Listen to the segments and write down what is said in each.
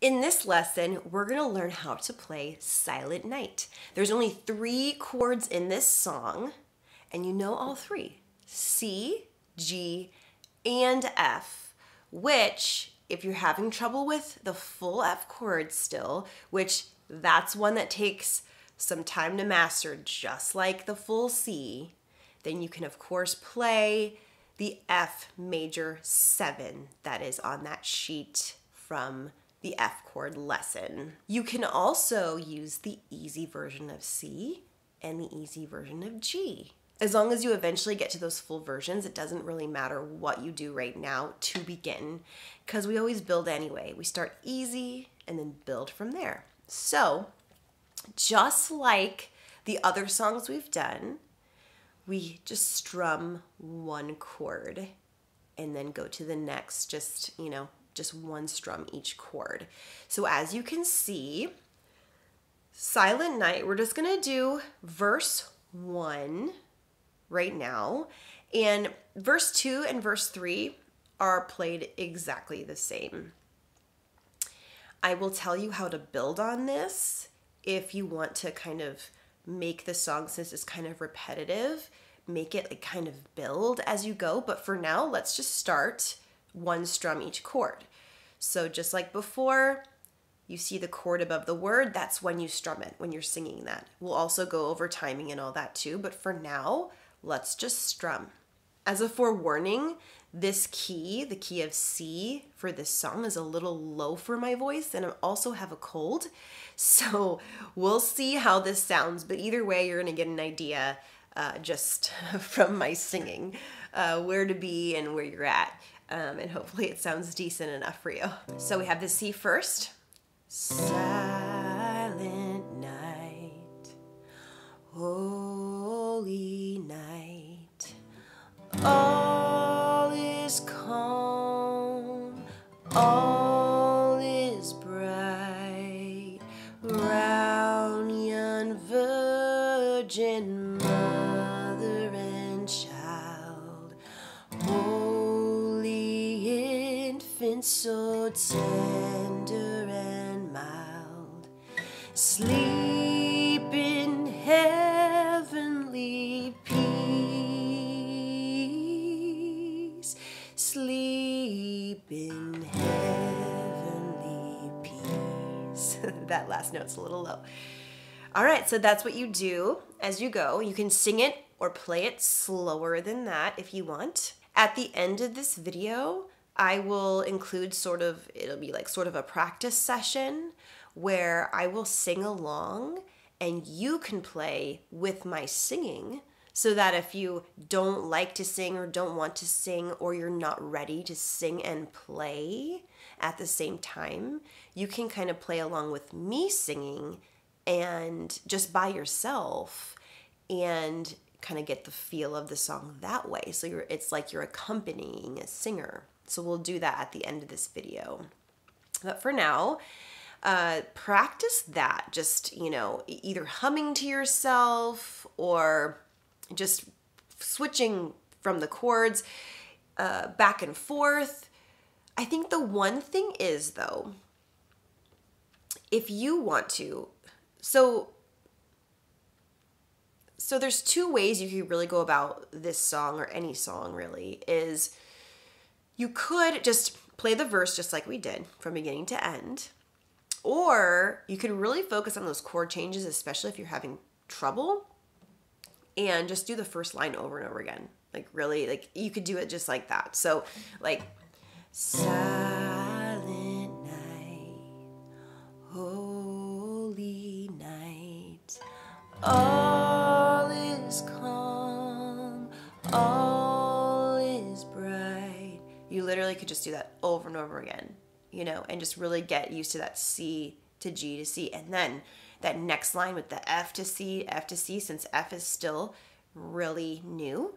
In this lesson, we're gonna learn how to play Silent Night. There's only 3 chords in this song, and you know all 3, C, G, and F, which, if you're having trouble with the full F chord still, which that's one that takes some time to master, just like the full C, then you can of course play the F major 7 that is on that sheet from the F chord lesson. You can also use the easy version of C and the easy version of G. As long as you eventually get to those full versions, it doesn't really matter what you do right now to begin, because we always build anyway. We start easy and then build from there. So, just like the other songs we've done, we just strum 1 chord and then go to the next, just 1 strum each chord. So as you can see, Silent Night, we're just gonna do verse 1 right now, and verse 2 and verse 3 are played exactly the same. I will tell you how to build on this if you want to kind of make the song, since it's kind of repetitive, make it like kind of build as you go. But for now, let's just start 1 strum each chord. So just like before, you see the chord above the word, that's when you strum it, when you're singing that. We'll also go over timing and all that too, but for now, let's just strum. As a forewarning, this key, the key of C for this song, is a little low for my voice, and I also have a cold. So we'll see how this sounds, but either way, you're gonna get an idea just from my singing, where to be and where you're at. And hopefully it sounds decent enough for you. So we have the C first. Silent night, holy night, all is calm, all is bright, round yon virgin mother and child, holy infant so tender and mild, sleep in heavenly peace, sleep in heavenly peace. That last note's a little low. All right, so that's what you do as you go. You can sing it or play it slower than that if you want. At the end of this video, I will include it'll be like sort of a practice session where I will sing along and you can play with my singing, so that if you don't like to sing or don't want to sing, or you're not ready to sing and play at the same time, you can kind of play along with me singing and just by yourself and kind of get the feel of the song that way. So it's like you're accompanying a singer. So we'll do that at the end of this video. But for now, practice that, just, either humming to yourself or just switching from the chords back and forth. I think the one thing is, though, if you want to, so there's 2 ways you could really go about this song, or any song really, is you could just play the verse just like we did from beginning to end, or you could really focus on those chord changes, especially if you're having trouble, and just do the first line over and over again. Like really, like you could do it just like that. So like, silent night, holy night, all is calm, all is bright. You literally could just do that over and over again, and just really get used to that C to G to C. And then that next line with the F to C, since F is still really new,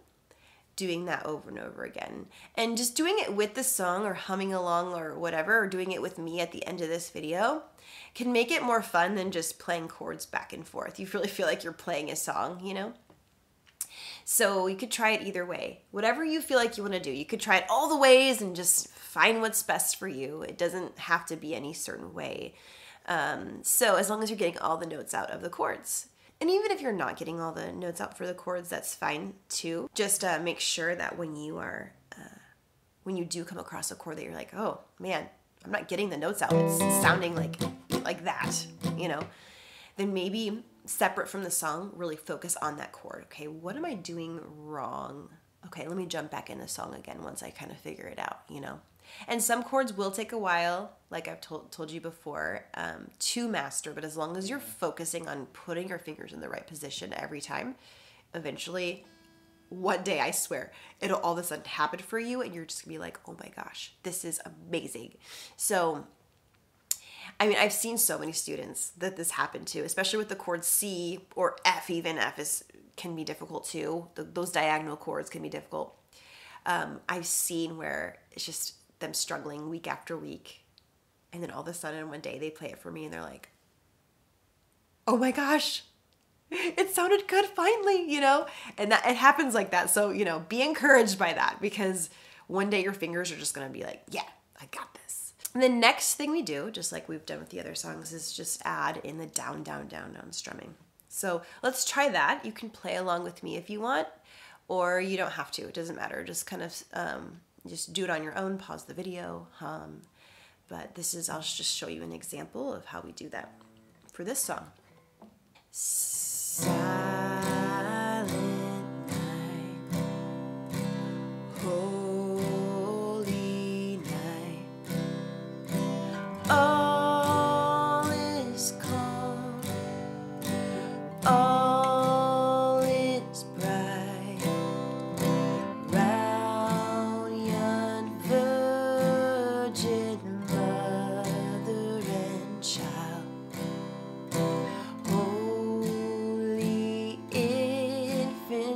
doing that over and over again. And just doing it with the song or humming along or whatever, or doing it with me at the end of this video can make it more fun than just playing chords back and forth. You really feel like you're playing a song, So you could try it either way. Whatever you feel like you want to do. You could try it all the ways and just find what's best for you. It doesn't have to be any certain way. So as long as you're getting all the notes out of the chords. And even if you're not getting all the notes out for the chords, that's fine too. Just make sure that when you are, when you do come across a chord that you're like, oh man, I'm not getting the notes out. It's sounding like that, you know, then maybe separate from the song, really focus on that chord. Okay, what am I doing wrong? Okay, let me jump back in the song again once I kind of figure it out, you know. And some chords will take a while, like I've told you before, to master. But as long as you're focusing on putting your fingers in the right position every time, eventually, one day, I swear, it'll all of a sudden happen for you. And you're just going to be like, oh my gosh, this is amazing. So, I mean, I've seen so many students that this happened to, especially with the chord C or F even. F can be difficult too. Those diagonal chords can be difficult. I've seen where it's just them struggling week after week, and then all of a sudden one day they play it for me and they're like, oh my gosh, it sounded good finally, you know. And that it happens like that. So, you know, be encouraged by that, because one day your fingers are just going to be like, yeah, I got this. And the next thing we do, just like we've done with the other songs, is just add in the down, down, down, down strumming. So let's try that. You can play along with me if you want, or you don't have to. It doesn't matter. Just kind of just do it on your own. Pause the video. But this is, I'll just show you an example of how we do that for this song. Silent night, holy night, all is calm, all is bright, round yon virgin mother and child.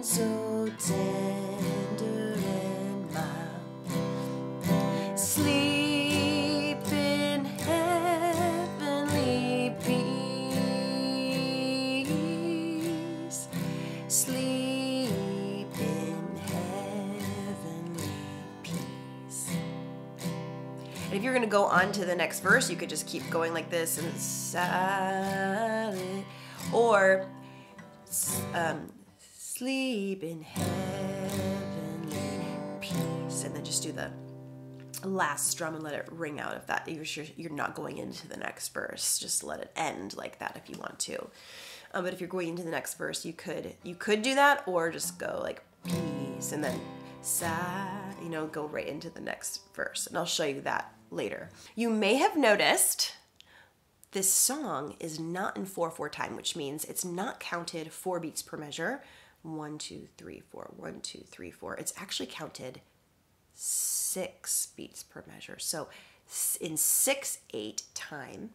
So tender and mild, sleep in heavenly peace, sleep in heavenly peace. And if you're going to go on to the next verse, you could just keep going like this and silent, or sleep in heavenly peace, and then just do the last strum and let it ring out. If that you're not going into the next verse, just let it end like that if you want to. But if you're going into the next verse, you could do that, or just go like peace and then you know, go right into the next verse. And I'll show you that later. You may have noticed this song is not in 4/4 time, which means it's not counted 4 beats per measure. 1, 2, 3, 4, 1, 2, 3, 4. It's actually counted 6 beats per measure. So in 6/8 time,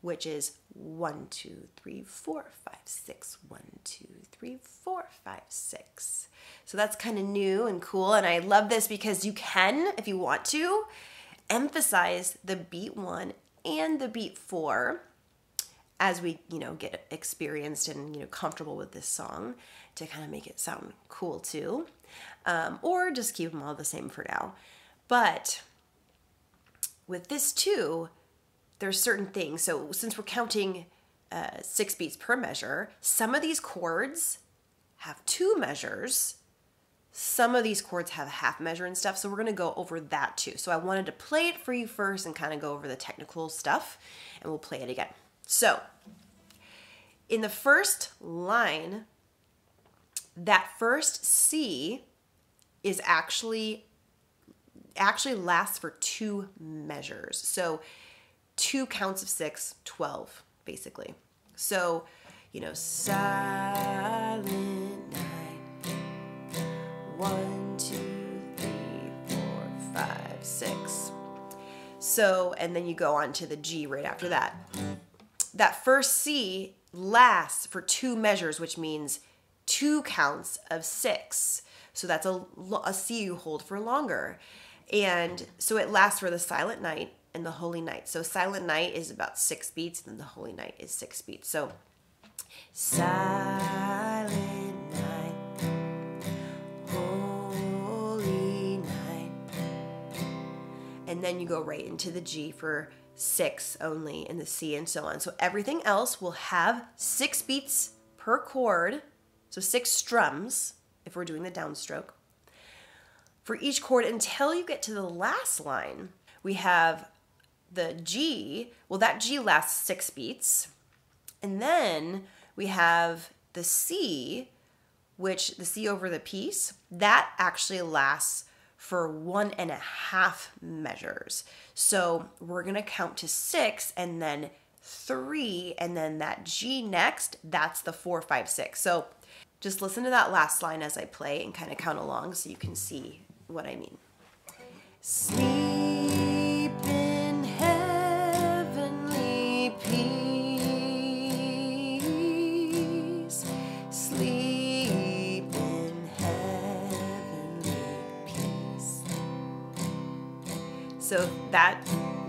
which is 1, 2, 3, 4, 5, 6, 1, 2, 3, 4, 5, 6. So that's kind of new and cool. And I love this because you can, if you want to, emphasize the beat 1 and the beat 4 as we, you know, get experienced and, you know, comfortable with this song, to kind of make it sound cool too. Or just keep them all the same for now. But with this too, there's certain things. So since we're counting 6 beats per measure, some of these chords have 2 measures. Some of these chords have a half measure and stuff. So we're going to go over that too. So I wanted to play it for you first and kind of go over the technical stuff, and we'll play it again. So in the first line, that first C is actually lasts for 2 measures. So 2 counts of 6, 12, basically. So, you know, silent night, 1, 2, 3, 4, 5, 6. So, and then you go on to the G right after that. That first C lasts for 2 measures, which means 2 counts of 6. So that's a C you hold for longer. And so it lasts for the silent night and the holy night. So silent night is about 6 beats, and then the holy night is 6 beats. So silent night, holy night. and then you go right into the G for 6 only, and the C, and so on. So everything else will have 6 beats per chord, so 6 strums if we're doing the downstroke for each chord until you get to the last line. We have the G, well, that G lasts 6 beats, and then we have the C, which the C over the piece, that actually lasts for 1.5 measures. So we're gonna count to 6 and then 3, and then that G next, that's the 4, 5, 6. So just listen to that last line as I play and kind of count along so you can see what I mean. Sleep in heavenly peace. Sleep in heavenly peace. So that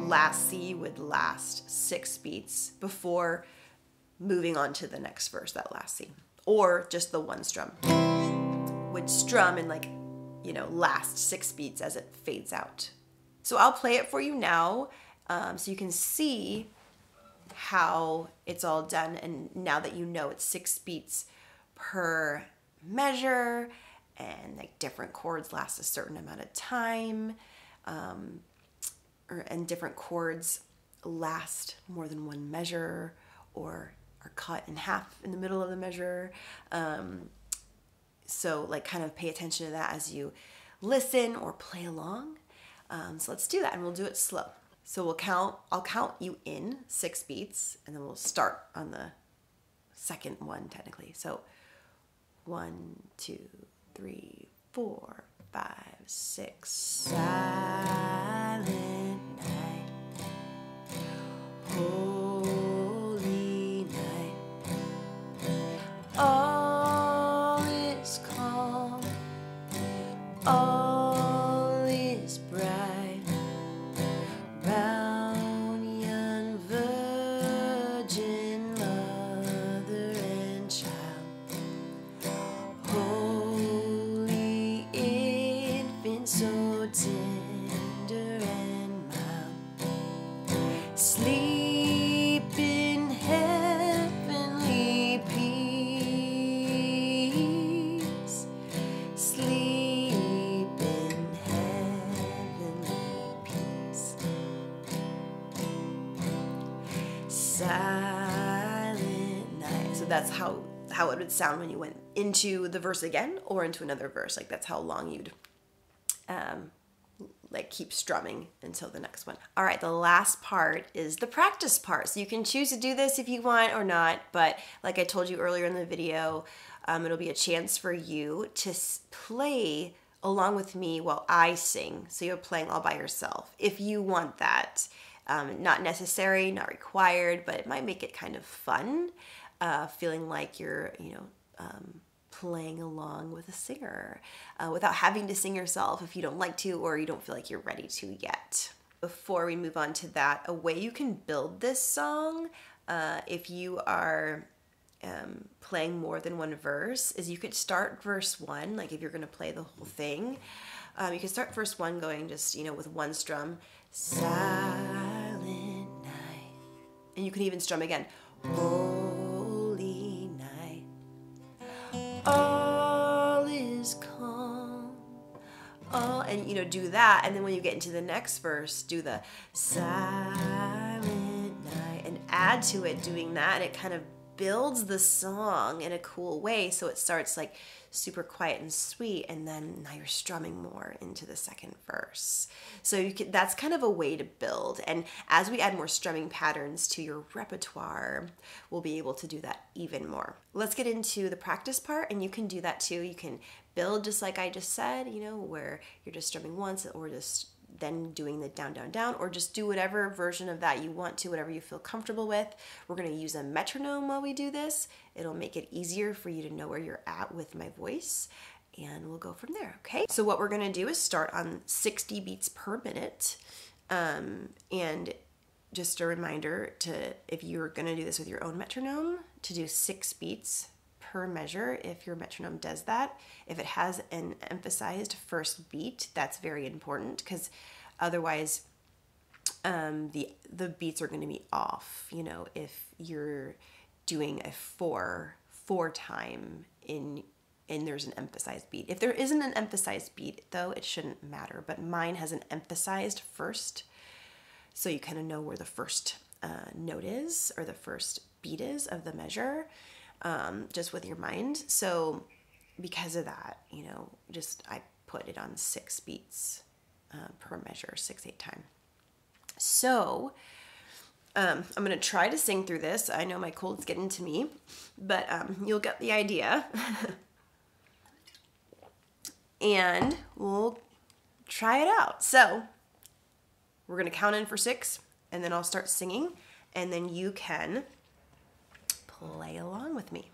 last C would last 6 beats before moving on to the next verse, that last C. Or just the one strum would strum and, like, you know, last 6 beats as it fades out. So I'll play it for you now so you can see how it's all done. And now that you know it's 6 beats per measure, and like different chords last a certain amount of time, and different chords last more than one measure or are cut in half in the middle of the measure. So like kind of pay attention to that as you listen or play along. So let's do that, and we'll do it slow. So I'll count you in 6 beats, and then we'll start on the second one technically. So 1, 2, 3, 4, 5, 6. Silent night, holy night, all is calm, all is bright, round young virgin mother and child, holy infant so tender and mild, sleep in heavenly peace, sleep in heavenly peace. Silent night. So that's how it would sound when you went into the verse again or into another verse. Like that's how long you'd like keep strumming until the next one. All right, the last part is the practice part. So you can choose to do this if you want or not, but like I told you earlier in the video, it'll be a chance for you to play along with me while I sing. So you're playing all by yourself if you want that. Not necessary, not required, but it might make it kind of fun, feeling like you're, playing along with a singer without having to sing yourself if you don't like to or you don't feel like you're ready to yet. Before we move on to that, a way you can build this song if you are playing more than one verse is you could start verse 1, like if you're going to play the whole thing, you can start verse 1 going just, with one strum, silent night, and you can even strum again, holy night, all is calm, all, and do that, and then when you get into the next verse, do the silent night and add to it doing that, and it kind of builds the song in a cool way, so it starts like super quiet and sweet, and then now you're strumming more into the second verse. So that's kind of a way to build, and as we add more strumming patterns to your repertoire, we'll be able to do that even more. Let's get into the practice part, and you can do that too. You can build just like I just said, where you're just strumming once or just then doing the down, down, down, or just do whatever version of that you want to, whatever you feel comfortable with. We're going to use a metronome while we do this. It'll make it easier for you to know where you're at with my voice, and we'll go from there, okay? So what we're going to do is start on 60 beats per minute, and just a reminder if you're going to do this with your own metronome, to do 6 beats per measure if your metronome does that. If it has an emphasized first beat, that's very important, because otherwise the beats are going to be off. You know, if you're doing a four time and there's an emphasized beat. If there isn't an emphasized beat, though, it shouldn't matter. But mine has an emphasized first, so you kind of know where the first note is, or the first beat is of the measure, just with your mind. So because of that, you know, I put it on 6 beats per measure, 6/8 time. So I'm going to try to sing through this. I know my cold's getting to me, but you'll get the idea. And we'll try it out. So we're going to count in for 6, and then I'll start singing, and then you can play along with me.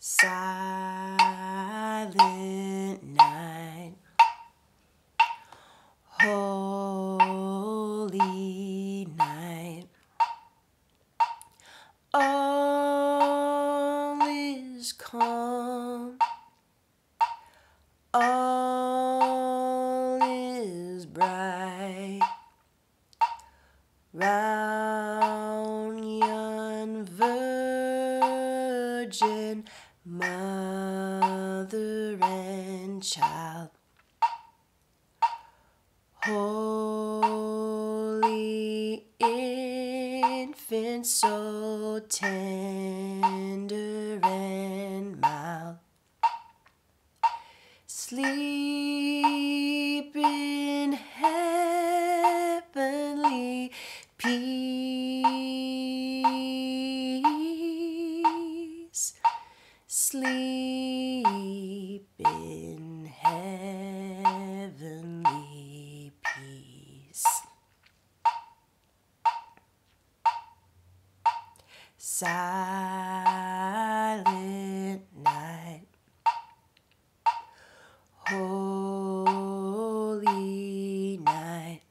Silent night, holy night, all is calm, all is bright, round yon virgin mother and child, holy infant, so tender and mild, sleep in heavenly peace, sleep in heavenly peace. Silent night, holy night,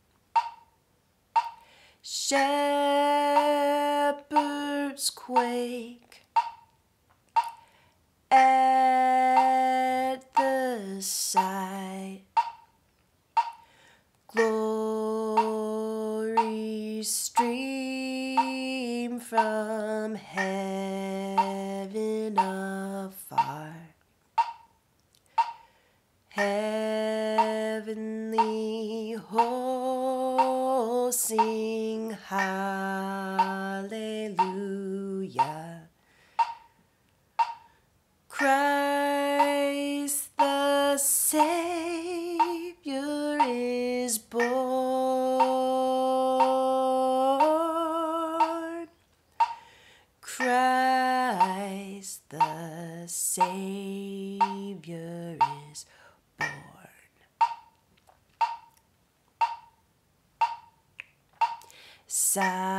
shepherds quake at the sight, glory stream from heaven afar, heavenly hosts sing hallelujah. Christ the Savior is born. Christ the Savior is born. Silent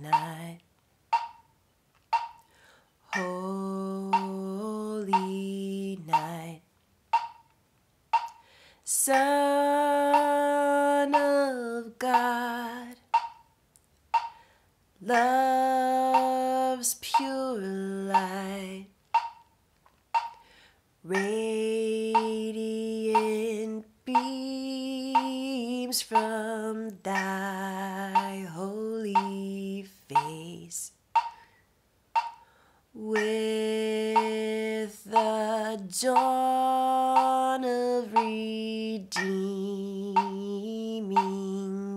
night, holy night, Son of God, love's pure light, radiant beams from thy holy face, with the dawn of redeeming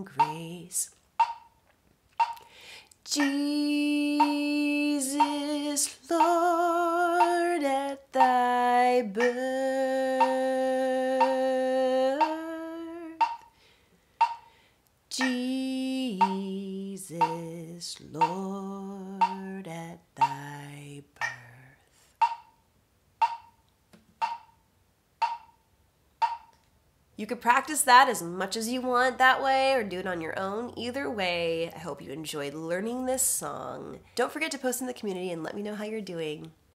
grace. Jesus, Lord, at thy birth, Jesus, Lord, at thy birth. You could practice that as much as you want that way, or do it on your own. Either way, I hope you enjoyed learning this song. Don't forget to post in the community and let me know how you're doing.